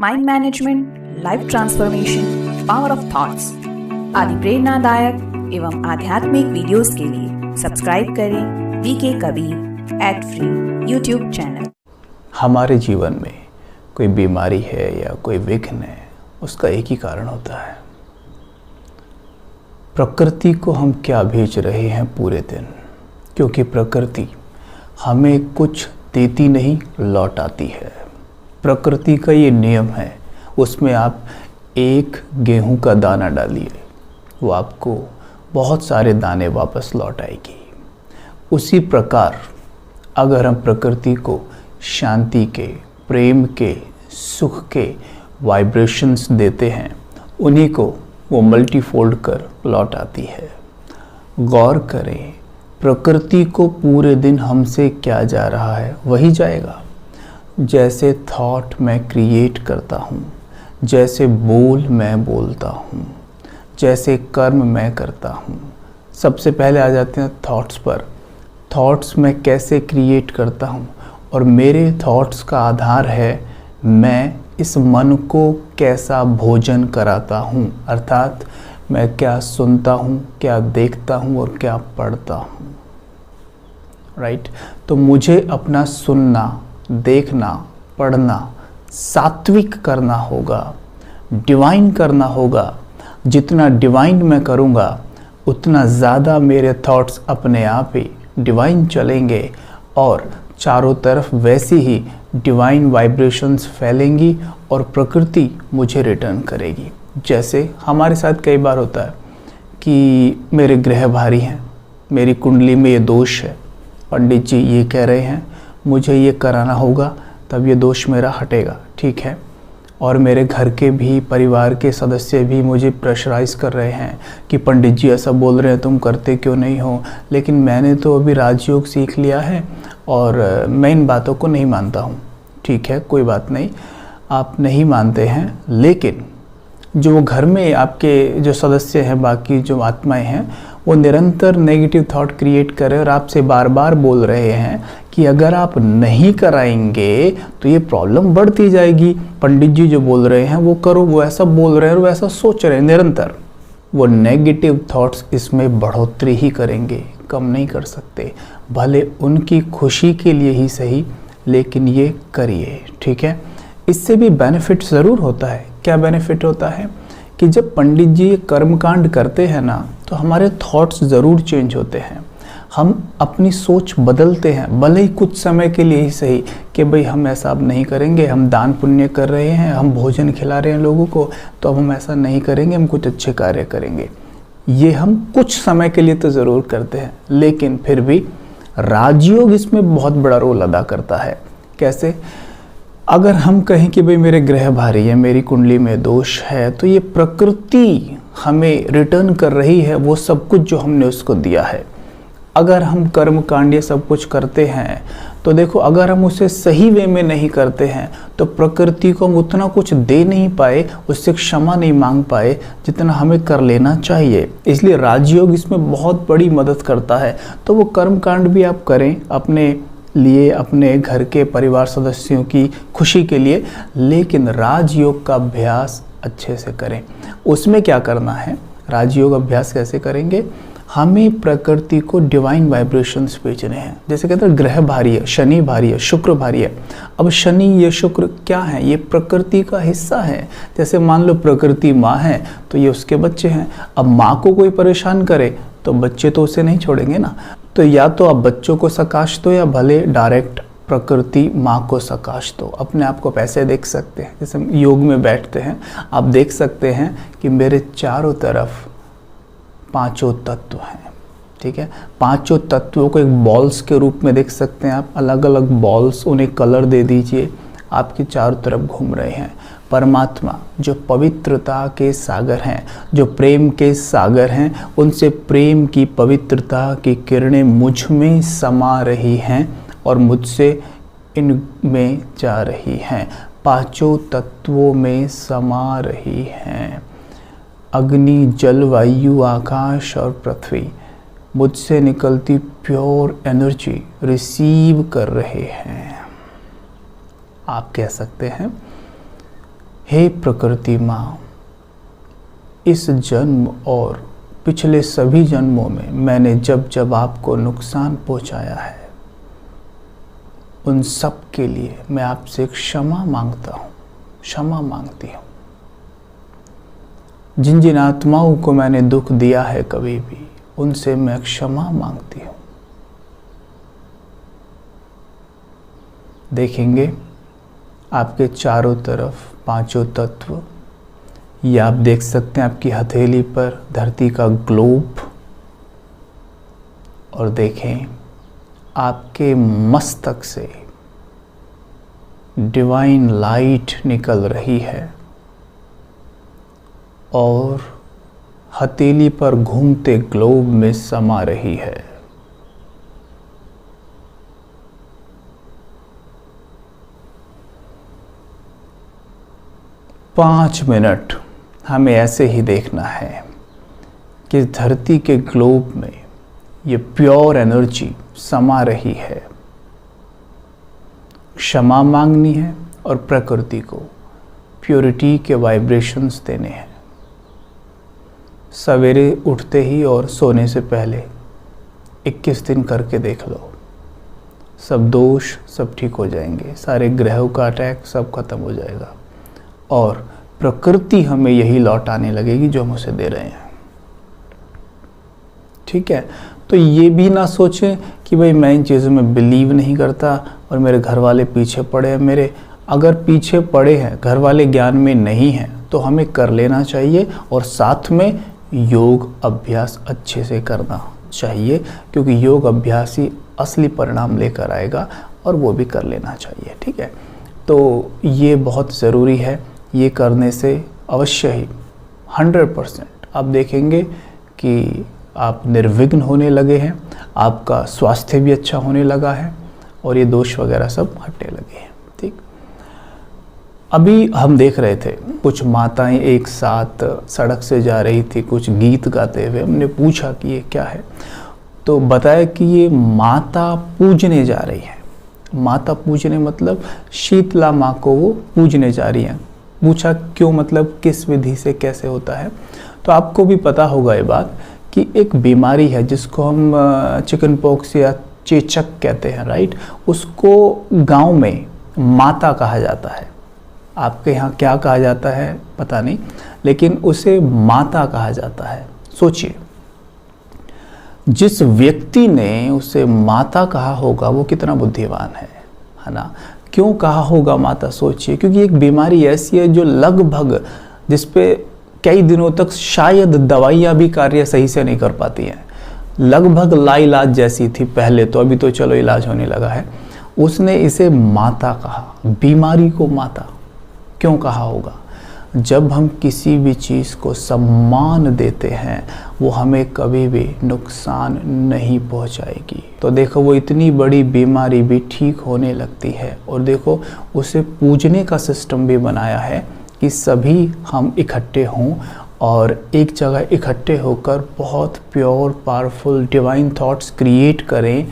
Mind management, life transformation, power of thoughts आदि प्रेरणादायक एवं आध्यात्मिक वीडियोस के लिए सब्सक्राइब करें VK Kabir @free YouTube channel. हमारे जीवन में कोई बीमारी है या कोई विघ्न है, उसका एक ही कारण होता है, प्रकृति को हम क्या भेज रहे हैं पूरे दिन। क्योंकि प्रकृति हमें कुछ देती नहीं, लौटाती है। प्रकृति का ये नियम है, उसमें आप एक गेहूं का दाना डालिए, वो आपको बहुत सारे दाने वापस लौट आएगी। उसी प्रकार अगर हम प्रकृति को शांति के, प्रेम के, सुख के वाइब्रेशंस देते हैं, उन्हीं को वो मल्टीफोल्ड कर लौट आती है। गौर करें, प्रकृति को पूरे दिन हमसे क्या जा रहा है वही जाएगा। जैसे थॉट मैं क्रिएट करता हूँ, जैसे बोल मैं बोलता हूँ, जैसे कर्म मैं करता हूँ। सबसे पहले आ जाते हैं थॉट्स पर। थॉट्स मैं कैसे क्रिएट करता हूँ, और मेरे थॉट्स का आधार है मैं इस मन को कैसा भोजन कराता हूँ, अर्थात मैं क्या सुनता हूँ, क्या देखता हूँ और क्या पढ़ता हूँ। राइट? तो मुझे अपना सुनना, देखना, पढ़ना सात्विक करना होगा, डिवाइन करना होगा। जितना डिवाइन मैं करूँगा, उतना ज़्यादा मेरे थॉट्स अपने आप ही डिवाइन चलेंगे और चारों तरफ वैसी ही डिवाइन वाइब्रेशंस फैलेंगी और प्रकृति मुझे रिटर्न करेगी। जैसे हमारे साथ कई बार होता है कि मेरे ग्रह भारी हैं, मेरी कुंडली में ये दोष है, पंडित जी ये कह रहे हैं मुझे ये कराना होगा तब ये दोष मेरा हटेगा, ठीक है। और मेरे घर के भी, परिवार के सदस्य भी मुझे प्रेशराइज़ कर रहे हैं कि पंडित जी ऐसा बोल रहे हैं, तुम करते क्यों नहीं हो। लेकिन मैंने तो अभी राजयोग सीख लिया है और मैं इन बातों को नहीं मानता हूँ। ठीक है, कोई बात नहीं, आप नहीं मानते हैं, लेकिन जो घर में आपके जो सदस्य हैं, बाकी जो आत्माएं हैं, वो निरंतर नेगेटिव थॉट क्रिएट कर रहे हैं और आपसे बार बार बोल रहे हैं कि अगर आप नहीं कराएंगे तो ये प्रॉब्लम बढ़ती जाएगी। पंडित जी जो बोल रहे हैं वो करो, वो ऐसा बोल रहे हैं और वो ऐसा सोच रहे हैं निरंतर। वो नेगेटिव थॉट्स इसमें बढ़ोतरी ही करेंगे, कम नहीं कर सकते। भले उनकी खुशी के लिए ही सही, लेकिन ये करिए, ठीक है। इससे भी बेनिफिट ज़रूर होता है। क्या बेनिफिट होता है कि जब पंडित जी कर्मकांड करते हैं ना, तो हमारे थॉट्स ज़रूर चेंज होते हैं। हम अपनी सोच बदलते हैं, भले ही कुछ समय के लिए ही सही, कि भाई हम ऐसा अब नहीं करेंगे, हम दान पुण्य कर रहे हैं, हम भोजन खिला रहे हैं लोगों को, तो अब हम ऐसा नहीं करेंगे, हम कुछ अच्छे कार्य करेंगे। ये हम कुछ समय के लिए तो ज़रूर करते हैं, लेकिन फिर भी राजयोग इसमें बहुत बड़ा रोल अदा करता है। कैसे? अगर हम कहें कि भाई मेरे ग्रह भारी है, मेरी कुंडली में दोष है, तो ये प्रकृति हमें रिटर्न कर रही है वो सब कुछ जो हमने उसको दिया है। अगर हम कर्म कांड ये सब कुछ करते हैं, तो देखो, अगर हम उसे सही वे में नहीं करते हैं तो प्रकृति को हम उतना कुछ दे नहीं पाए, उससे क्षमा नहीं मांग पाए जितना हमें कर लेना चाहिए। इसलिए राजयोग इसमें बहुत बड़ी मदद करता है। तो वो कर्म कांड भी आप करें अपने लिए, अपने घर के परिवार सदस्यों की खुशी के लिए, लेकिन राजयोग का अभ्यास अच्छे से करें। उसमें क्या करना है, राजयोग अभ्यास कैसे करेंगे? हमें प्रकृति को डिवाइन वाइब्रेशंस भेजने हैं। जैसे कहते हैं ग्रह भारी है, शनि भारी है, शुक्र भारी है। अब शनि, ये शुक्र क्या है? ये प्रकृति का हिस्सा है। जैसे मान लो प्रकृति माँ है तो ये उसके बच्चे हैं। अब माँ को कोई परेशान करे तो बच्चे तो उसे नहीं छोड़ेंगे ना। तो या तो आप बच्चों को सकाश दो, या भले डायरेक्ट प्रकृति माँ को सकाश दो। अपने आप को पैसे देख सकते हैं। जैसे योग में बैठते हैं, आप देख सकते हैं कि मेरे चारों तरफ पांचों तत्व हैं, ठीक है। पांचों तत्वों को एक बॉल्स के रूप में देख सकते हैं आप। अलग अलग बॉल्स, उन्हें कलर दे दीजिए, आपके चारों तरफ घूम रहे हैं। परमात्मा जो पवित्रता के सागर हैं, जो प्रेम के सागर हैं, उनसे प्रेम की, पवित्रता की किरणें मुझ में समा रही हैं और मुझसे इनमें जा रही हैं, पांचों तत्वों में समा रही हैं। अग्नि, जल, वायु, आकाश और पृथ्वी मुझसे निकलती प्योर एनर्जी रिसीव कर रहे हैं। आप कह सकते हैं हे प्रकृति माँ, इस जन्म और पिछले सभी जन्मों में मैंने जब जब आपको नुकसान पहुंचाया है, उन सब के लिए मैं आपसे क्षमा मांगता हूँ, क्षमा मांगती हूँ। जिन जिन आत्माओं को मैंने दुख दिया है कभी भी, उनसे मैं क्षमा मांगती हूँ। देखेंगे आपके चारों तरफ पांचों तत्व, या आप देख सकते हैं आपकी हथेली पर धरती का ग्लोब, और देखें आपके मस्तक से डिवाइन लाइट निकल रही है और हथेली पर घूमते ग्लोब में समा रही है। पाँच मिनट हमें ऐसे ही देखना है कि धरती के ग्लोब में ये प्योर एनर्जी समा रही है। क्षमा मांगनी है और प्रकृति को प्योरिटी के वाइब्रेशंस देने हैं। सवेरे उठते ही और सोने से पहले 21 दिन करके देख लो, सब दोष सब ठीक हो जाएंगे, सारे ग्रहों का अटैक सब खत्म हो जाएगा और प्रकृति हमें यही लौटाने लगेगी जो हम उसे दे रहे हैं। ठीक है, तो ये भी ना सोचें कि भाई मैं इन चीज़ों में बिलीव नहीं करता और मेरे घर वाले पीछे पड़े हैं। मेरे अगर पीछे पड़े हैं, घर वाले ज्ञान में नहीं हैं, तो हमें कर लेना चाहिए और साथ में योग अभ्यास अच्छे से करना चाहिए, क्योंकि योग अभ्यास ही असली परिणाम लेकर आएगा और वो भी कर लेना चाहिए। ठीक है, तो ये बहुत ज़रूरी है। ये करने से अवश्य ही 100% आप देखेंगे कि आप निर्विघ्न होने लगे हैं, आपका स्वास्थ्य भी अच्छा होने लगा है और ये दोष वगैरह सब हटने लगे हैं। ठीक, अभी हम देख रहे थे कुछ माताएं एक साथ सड़क से जा रही थी, कुछ गीत गाते हुए। हमने पूछा कि ये क्या है, तो बताया कि ये माता पूजने जा रही है। माता पूजने मतलब शीतला माँ को वो पूजने जा रही हैं। पूछा क्यों, मतलब किस विधि से, कैसे होता है। तो आपको भी पता होगा ये बात कि एक बीमारी है जिसको हम चिकन पॉक्स या चेचक कहते हैं, राइट। उसको गांव में माता कहा जाता है। आपके यहाँ क्या कहा जाता है पता नहीं, लेकिन उसे माता कहा जाता है। सोचिए, जिस व्यक्ति ने उसे माता कहा होगा वो कितना बुद्धिमान है ना। क्यों कहा होगा माता, सोचिए, क्योंकि एक बीमारी ऐसी है जो लगभग, जिस पे कई दिनों तक शायद दवाइयाँ भी कार्य सही से नहीं कर पाती हैं, लगभग लाइलाज जैसी थी पहले तो, अभी तो चलो इलाज होने लगा है। उसने इसे माता कहा, बीमारी को माता। क्यों कहा होगा? जब हम किसी भी चीज़ को सम्मान देते हैं वो हमें कभी भी नुकसान नहीं पहुंचाएगी। तो देखो, वो इतनी बड़ी बीमारी भी ठीक होने लगती है। और देखो, उसे पूजने का सिस्टम भी बनाया है कि सभी हम इकट्ठे हों और एक जगह इकट्ठे होकर बहुत pure powerful divine thoughts create करें।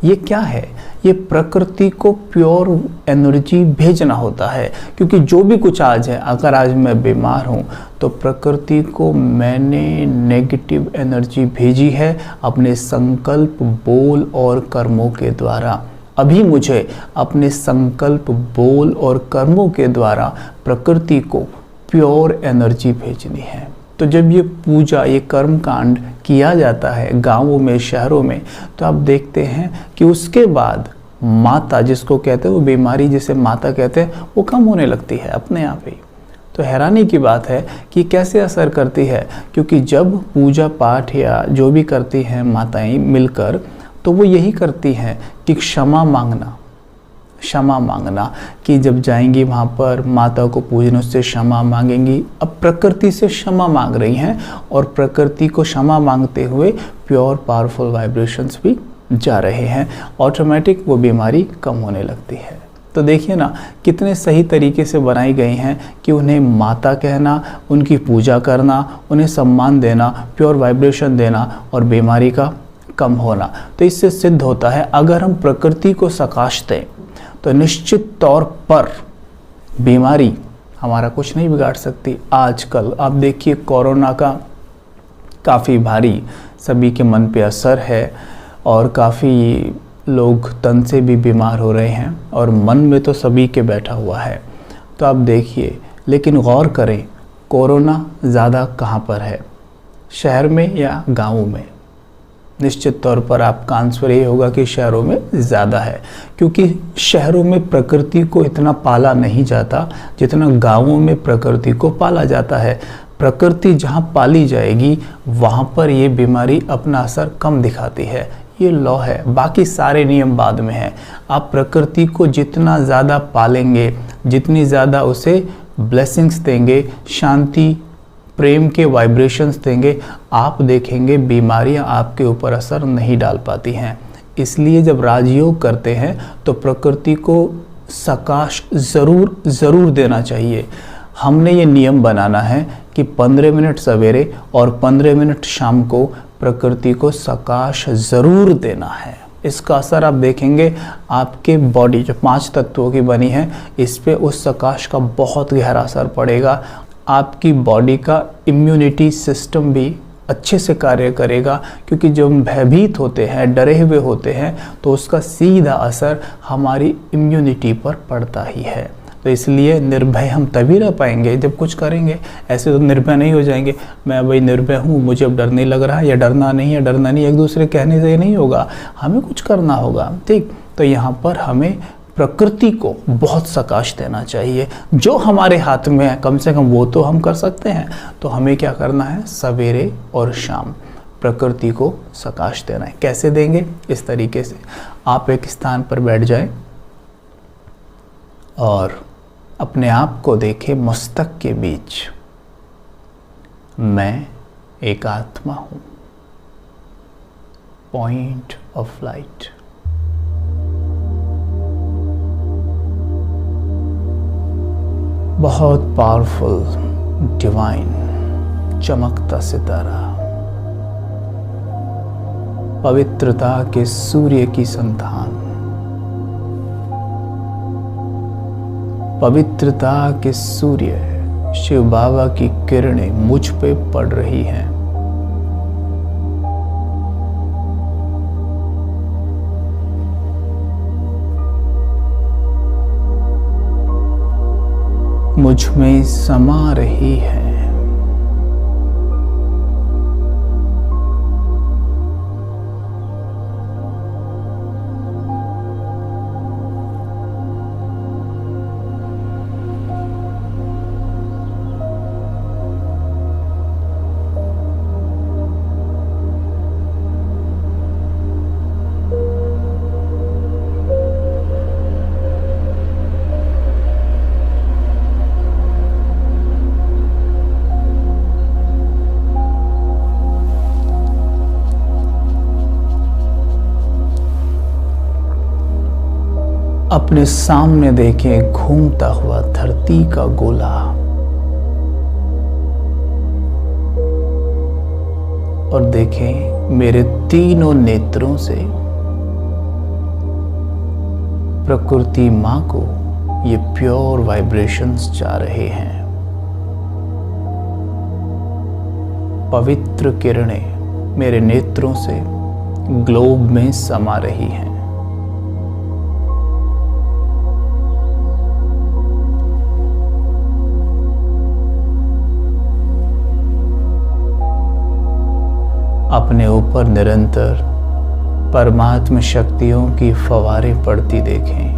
ये क्या है? ये प्रकृति को प्योर एनर्जी भेजना होता है, क्योंकि जो भी कुछ आज है, अगर आज मैं बीमार हूँ तो प्रकृति को मैंने नेगेटिव एनर्जी भेजी है अपने संकल्प, बोल और कर्मों के द्वारा। अभी मुझे अपने संकल्प, बोल और कर्मों के द्वारा प्रकृति को प्योर एनर्जी भेजनी है। तो जब ये पूजा, ये कर्म कांड किया जाता है गांवों में, शहरों में, तो आप देखते हैं कि उसके बाद माता, जिसको कहते हैं वो बीमारी जिसे माता कहते हैं, वो कम होने लगती है अपने आप ही। तो हैरानी की बात है कि कैसे असर करती है, क्योंकि जब पूजा पाठ या जो भी करती हैं माताएं मिलकर, तो वो यही करती हैं कि क्षमा मांगना, क्षमा मांगना, कि जब जाएंगी वहाँ पर माता को पूजने, उससे क्षमा मांगेंगी। अब प्रकृति से क्षमा मांग रही हैं और प्रकृति को क्षमा मांगते हुए प्योर पावरफुल वाइब्रेशंस भी जा रहे हैं। ऑटोमेटिक वो बीमारी कम होने लगती है। तो देखिए ना, कितने सही तरीके से बनाई गई हैं कि उन्हें माता कहना, उनकी पूजा करना, उन्हें सम्मान देना, प्योर वाइब्रेशन देना और बीमारी का कम होना। तो इससे सिद्ध होता है अगर हम प्रकृति को सकाश दें तो निश्चित तौर पर बीमारी हमारा कुछ नहीं बिगाड़ सकती। आजकल आप देखिए कोरोना का काफ़ी भारी सभी के मन पे असर है और काफ़ी लोग तन से भी बीमार हो रहे हैं और मन में तो सभी के बैठा हुआ है। तो आप देखिए, लेकिन गौर करें कोरोना ज़्यादा कहाँ पर है, शहर में या गाँव में? निश्चित तौर पर आपका आंसर ये होगा कि शहरों में ज़्यादा है, क्योंकि शहरों में प्रकृति को इतना पाला नहीं जाता जितना गाँवों में प्रकृति को पाला जाता है। प्रकृति जहाँ पाली जाएगी वहाँ पर ये बीमारी अपना असर कम दिखाती है। ये लॉ है, बाकी सारे नियम बाद में हैं। आप प्रकृति को जितना ज़्यादा पालेंगे, जितनी ज़्यादा उसे ब्लेसिंग्स देंगे, शांति प्रेम के वाइब्रेशंस देंगे, आप देखेंगे बीमारियां आपके ऊपर असर नहीं डाल पाती हैं। इसलिए जब राजयोग करते हैं तो प्रकृति को सकाश ज़रूर देना चाहिए। हमने ये नियम बनाना है कि 15 मिनट सवेरे और 15 मिनट शाम को प्रकृति को सकाश ज़रूर देना है। इसका असर आप देखेंगे, आपके बॉडी जो 5 तत्वों की बनी है इस पे उस सकाश का बहुत गहरा असर पड़ेगा। आपकी बॉडी का इम्यूनिटी सिस्टम भी अच्छे से कार्य करेगा, क्योंकि जब हम भयभीत होते हैं, डरे हुए होते हैं, तो उसका सीधा असर हमारी इम्यूनिटी पर पड़ता ही है। तो इसलिए निर्भय हम तभी रह पाएंगे जब कुछ करेंगे। ऐसे तो निर्भय नहीं हो जाएंगे, मैं भाई निर्भय हूँ, मुझे अब डर नहीं लग रहा, या डरना नहीं है, डरना नहीं, एक दूसरे कहने से नहीं होगा, हमें कुछ करना होगा। ठीक, तो यहाँ पर हमें प्रकृति को बहुत सकाश देना चाहिए। जो हमारे हाथ में है कम से कम वो तो हम कर सकते हैं। तो हमें क्या करना है, सवेरे और शाम प्रकृति को सकाश देना है। कैसे देंगे? इस तरीके से आप एक स्थान पर बैठ जाएं और अपने आप को देखें मस्तक के बीच। मैं एक आत्मा हूँ, पॉइंट ऑफ लाइट। बहुत पावरफुल डिवाइन चमकता सितारा, पवित्रता के सूर्य की संतान, पवित्रता के सूर्य शिव बाबा की किरणें मुझ पे पड़ रही हैं। मुझ में समा रही है। अपने सामने देखें घूमता हुआ धरती का गोला, और देखें मेरे तीनों नेत्रों से प्रकृति मां को ये प्योर वाइब्रेशंस जा रहे हैं। पवित्र किरणें मेरे नेत्रों से ग्लोब में समा रही हैं। अपने ऊपर निरंतर परमात्म शक्तियों की फवारें पड़ती देखें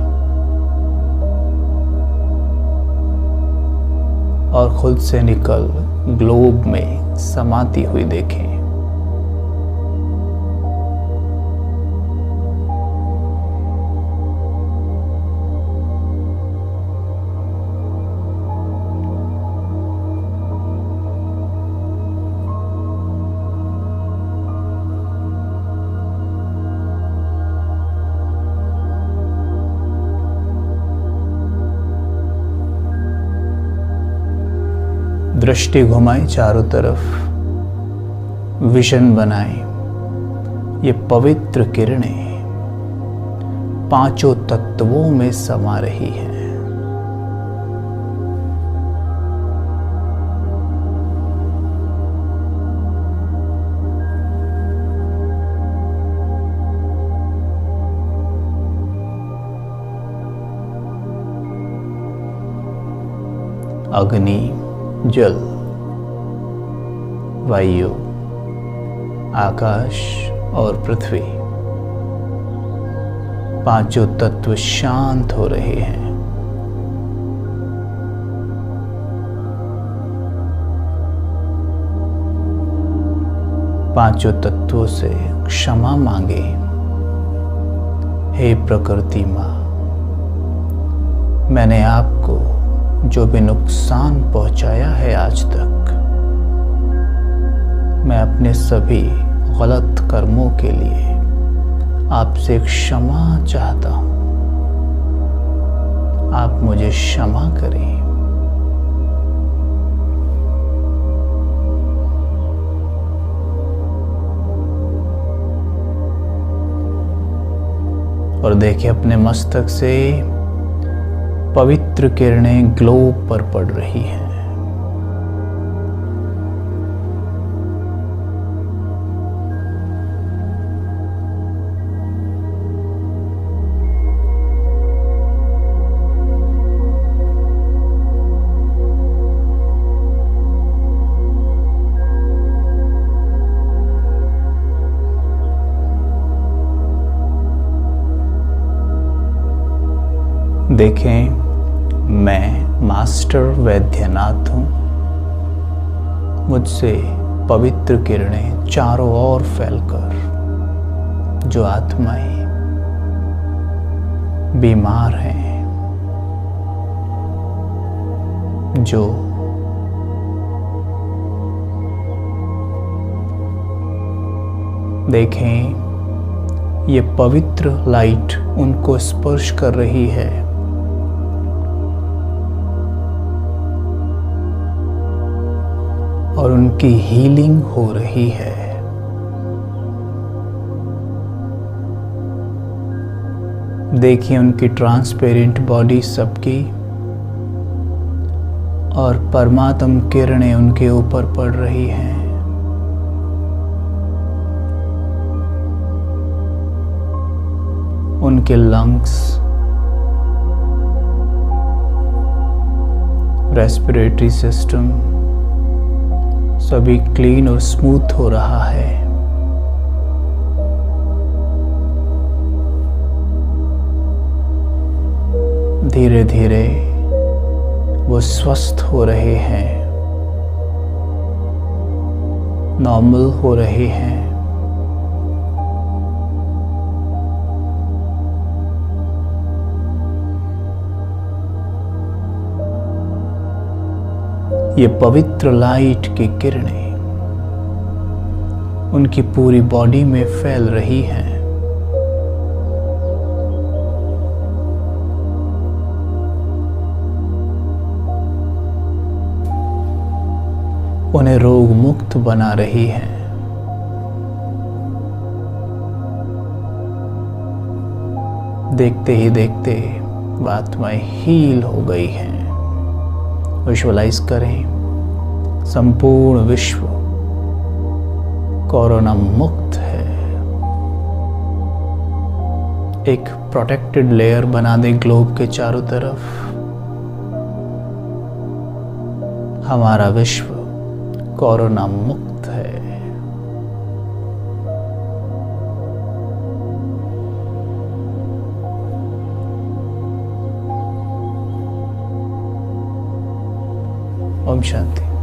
और खुद से निकल ग्लोब में समाती हुई देखें। दृष्टि घुमाएं चारों तरफ, विजन बनाएं। ये पवित्र किरणें पांचों तत्वों में समा रही हैं। अग्नि, जल, वायु, आकाश और पृथ्वी, पांचों तत्व शांत हो रहे हैं। पांचों तत्वों से क्षमा मांगे। हे प्रकृति माँ, मैंने आपको जो भी नुकसान पहुंचाया है आज तक, मैं अपने सभी गलत कर्मों के लिए आपसे क्षमा चाहता हूं। आप मुझे क्षमा करें। और देखिए अपने मस्तक से पवित्र किरणें ग्लोब पर पड़ रही हैं। देखें, मैं मास्टर वैद्यनाथ हूँ। मुझसे पवित्र किरणें चारों ओर फैलकर जो आत्माएं बीमार हैं, जो देखें, ये पवित्र लाइट उनको स्पर्श कर रही है। और उनकी हीलिंग हो रही है। देखिए उनकी ट्रांसपेरेंट बॉडी सबकी और परमात्म किरणें उनके ऊपर पड़ रही हैं। उनके लंग्स, रेस्पिरेटरी सिस्टम सभी क्लीन और स्मूथ हो रहा है। धीरे धीरे वो स्वस्थ हो रहे हैं, नॉर्मल हो रहे हैं। ये पवित्र लाइट की किरणें उनकी पूरी बॉडी में फैल रही हैं। उन्हें रोग मुक्त बना रही हैं। देखते ही देखते आत्माएं हील हो गई हैं। विजुअलाइज करें, संपूर्ण विश्व कोरोना मुक्त है। एक प्रोटेक्टेड लेयर बना दें ग्लोब के चारों तरफ। हमारा विश्व कोरोना मुक्त है। ओम शांति।